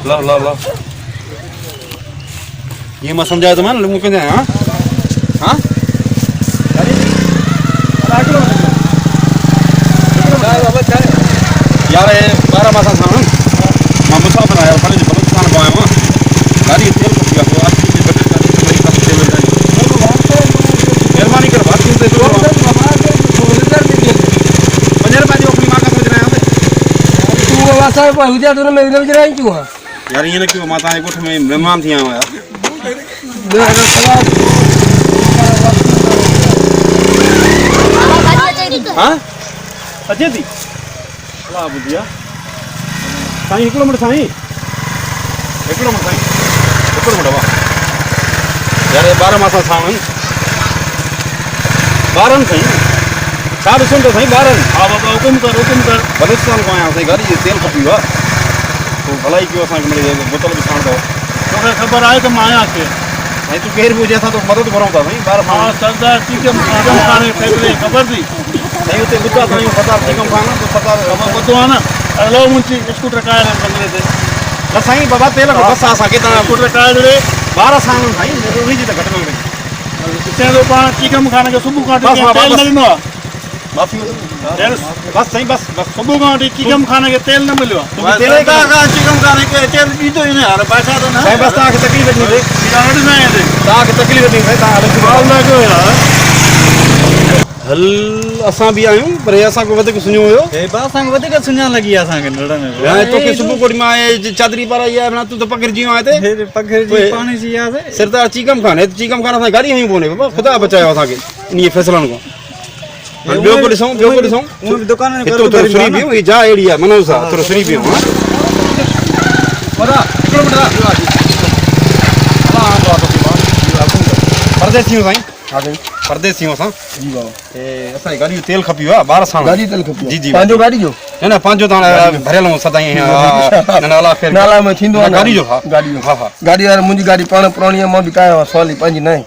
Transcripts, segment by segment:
ला ला ला ये मैं समझाया तो मान लूँ कहते हैं हाँ हाँ यार ये 12 मासा सामान मैं मुसाफिर आया फल जो बलूचिस्तान को आया हूँ गाड़ी तेल को पिया तो आज की बजट का मेरी तरफ से मिल जाएगी मेहरबानी कर बात सुनते तो मेहरबानी अपनी माँ का समझ रहे हैं तू वासा पर हुजा तो मैं समझ रहा हूँ क्यों यार ये ना क्यों माता ने कुछ में मेहमान थी यहाँ यार हाँ अजय दी वाह बुधिया साईं 1 किलोमीटर साईं 1 किलोमीटर साईं 1 किलोमीटर वाह यार 12 मासा सावन 12 साईं साढ़े सुन तो साईं 12 हाँ बाबा हुकुम कर बलूचिस्तान को आया साईं गाड़ी तेल खपी हुआ तो भलाई क्यों असांखे मिले बोतल भी छाण दो तोखे ख़बर आहे त मां आहियां के साईं तू केर भी हुजे असां तो मदद करूं था साईं 12 हाँ सरदार चिकम खाने फैक्ट्री ख़बर थी साईं उते ॿुधा साईं सरदार चिकम खान तो सरदार ख़बर ॿुधो आहे न हलो मुंहिंजी स्कूटर कायर बंगले ते न साईं बाबा तेल खां बस असांखे तव्हां स्कूटर कायर ॾे 12 साल साईं उन्हीं जी त घटि में घटि चए थो पाण चिकम खाने खे सुबुह खां वठी तेल न ॾिनो आहे माफ़ी बस साईं बस सुबुह खां वठी चिकम खाने खे तेल न मिलियो आहे चिकम खाने के तेल ॾींदो ई न हाणे पैसा तो न साईं बस तव्हांखे तकलीफ़ ॾिनी अथई ॾिना हिते तव्हांखे तकलीफ़ ॾिनी अथई तव्हां हल असां बि आहियूं पर असांखे वधीक सुञो हुयो हे बा असांखे वधीक सुञाण लॻी आहे असांखे नड़ में हाणे तोखे सुबुह कोड़ी मां चादरी पाराई आहे तूं त पकिड़जी वियो आहे हिते पखर जी पाणी जी आहे सरदार चीकम खान हिते चीकम खान असांखे गाॾी हयूं कोन्हे बाबा ख़ुदा बचायो असांखे इन फैसलनि खां ॿियो को ॾिसूं दुकान में हितो थोरो सुनी पियूं हीअ जाइ अहिड़ी आहे मनोज साहब थोरो सुनी पियूं परदेसी साईं हा साईं परदेसी असां जी बाबा असांजी गाॾी तेल खपी आहे 12 साल गाड़ी तेल खपी जी जी पंहिंजो गाड़ी जो न पंहिंजो तव्हां भरियल हूं सदाईं नाला ख़ैर नाला में थींदो आहे गाड़ी जो हा गाड़ी जो हा गाड़ी वारे मुंहिंजी गाड़ी पाण पुराणी आहे मां बि कायो आहे सवाली पंहिंजी न आहे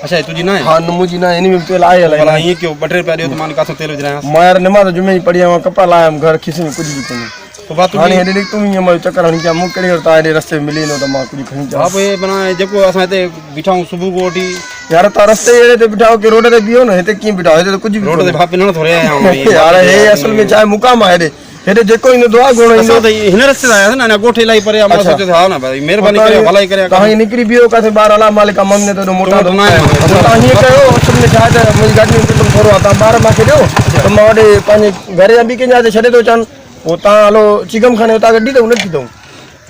अच्छा तुंहिंजी न आहे हाँ मुंहिंजी न इन में तेल आहे भला ईअं कयो 2 रुपया ॾियो त मां किथां तेल विझायां मां यार नमाज़ जुमे जी पढ़ी आहियां कपड़ा लाया घर खिसे में कुछ भी कोन्हे तो बात हाणे हेॾे निकितो ईअं मां चकर हणी अचां मूं कहिड़े तव्हां हेॾे रस्ते में मिली वेंदो त मां कुझु खणी हा अचां पोइ माना जेको असां हिते बीठा आहियूं सुबुह को वठी यार तव्हां रस्ते अहिड़े ते बीठा की रोड ते बीहो न हिते कीअं बीठा हिते त कुझु बि रोड ते भापे न थो रहिया आहियूं यार हे असल में छा मुकाम आहे हेॾे जेको ईंदो दुआ घुरणो ईंदो असां त हिन रस्ते ते आयासीं न ॻोठ इलाही परे आहे मां सोचियो हा न भाई महिरबानी करे भलाई करे तव्हां निकिरी बीहो किथे ॿार अला मालिक मम ने तो मोटा तो न आहे तव्हां हीअं कयो असल में छा आहे मुंहिंजी गाॾी में पेट्रोल थोरो आहे तव्हां ॿार मूंखे ॾियो त मां होॾे पंहिंजे घर जा ॿी कंहिंजा हिते छॾे थो अचां पोइ तव्हां हलो चिकम खाने हुतां गॾी अथऊं नथी अथऊं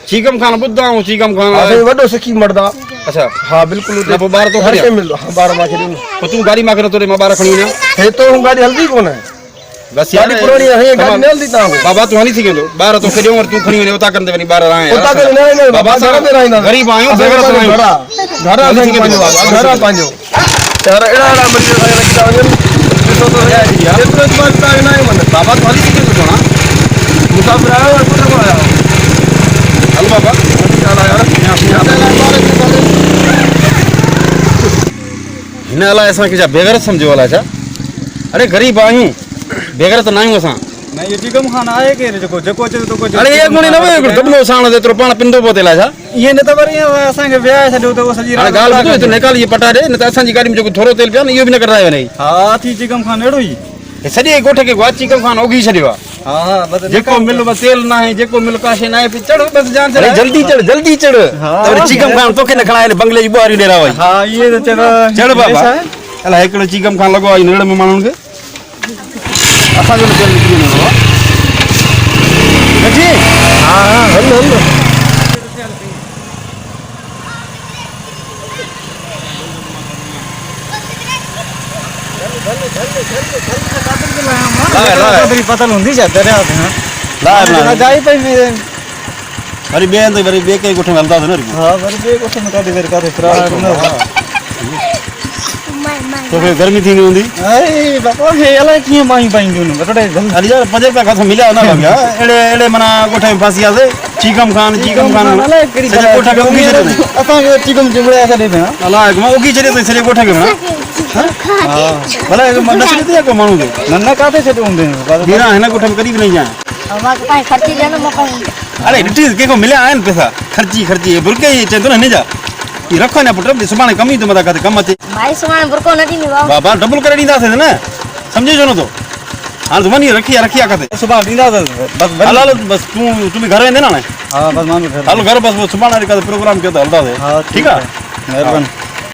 चीकम खान ॿुधा आहियूं चीकम खान साईं वॾो सिखी मर्द आहे अच्छा हा बिल्कुलु न पोइ ॿार तो हर खणी कंहिं मिलंदो हा ॿार मूंखे ॾियो पोइ तूं गाॾी मां करे तोड़े मां ॿार खणी वञा हे तो गाॾी हलंदी कोन आहे बस गाॾी पुराणी आहे हे गाॾी न हलंदी तव्हां बाबा तूं हली सघे थो ॿार तोखे ॾियूं तूं खणी वञे उतां कंदे वञी ॿार उतां करे न न बाबा घर में रहंदा ग़रीब आहियूं बेगरत आहियूं घर आहे पंहिंजो बाबा घर आहे पंहिंजो यार अहिड़ा अहिड़ा मंदिर रखी था वञनि ॾिसो तो एतिरो एतबार तव्हांखे न आहे मन बाबा तूं हली सघे थो न मुसाफ़िर आयो आहे कुझु आया हल बाबा हिन अलाए असांखे छा बेगरत सम्झो अलाए छा अरे ग़रीब आहियूं बेगरत न आहियूं असां न इहो चिकम खान आहे केरु जेको अचे थो अरे ये गुणी न वे दबनो साण जेतिरो पाण पिंदो पोइ तेला छा ईअं न त वरी असांखे विहाए छॾियो त सॼी हाणे ॻाल्हि ॿुधो हिते निकाल इहे पटा ॾे न त असांजी गाॾी में जेको थोरो तेल पियो न इहो बि न कराए वञे हा थी चिकम खान अहिड़ो ई सॼे ॻोठ खे गुआची चिकम खान ओघी छॾियो आहे हा हा बस जेको मिल बस तेल न आहे जेको मिल काशे न आहे चढ़ बस जान से जल्दी चढ़ त चिकम खान तोखे न खणाए बंगले जी ॿुहारी ॾेरा वई हा इहे त चढ़ बाबा अलाए हिकिड़ो चिकम खान लॻो आहे नेड़ में माण्हुनि खे असांजो तेल निकिरी वेंदो आहे हा हा हल हल पतल हूंदी छा दरिया ते जाई पई वरी ॿिए हंधि वरी ॿिए कंहिं ॻोठ में हलंदासीं न हा वरी ॿिए ॻोठ में काॾे वरी काॾे तोखे गर्मी थींदी हूंदी अरे बाबा हे अलाए कीअं मायूं पाईंदियूं आहिनि बटोटे हली जा 5 रुपया खां मिलिया न लॻिया अहिड़े माना ॻोठ में फासी वियासीं चीकम खान अलाए कहिड़ी ॻोठ खे उगी छॾियो अथई असांखे चिकम चिंबड़िया छॾे पिया अलाए मां उगी छॾियो अथई सॼे ॻोठ खे माना भला न छॾियो अथई को माण्हू खे न न काथे छॾियो हूंदे हीरा हिन ॻोठ में कॾहिं बि न आहियां मांखे पाण खर्ची ॾियणो मोकल अरे ॾिठी कंहिंखो मिलिया आहिनि पैसा ख़र्ची बुरके ई चवंदो न हिन जा ही रखो न पुटु सुभाणे कम ई थो मथां किथे कमु अचे भाई सुभाणे बुरको न ॾींदी बाबा बाबा डबल करे ॾींदासीं न सम्झे छो नथो हाणे तूं वञी रखी आहे किथे सुभाणे ॾींदासीं बस हल हल बस तूं बि घर वेंदे न हाणे हाँ बस मां बि घर हलो घर बस सुभाणे किथे प्रोग्राम कयो त हलंदासीं हाँ ठीकु आहे महिरबानी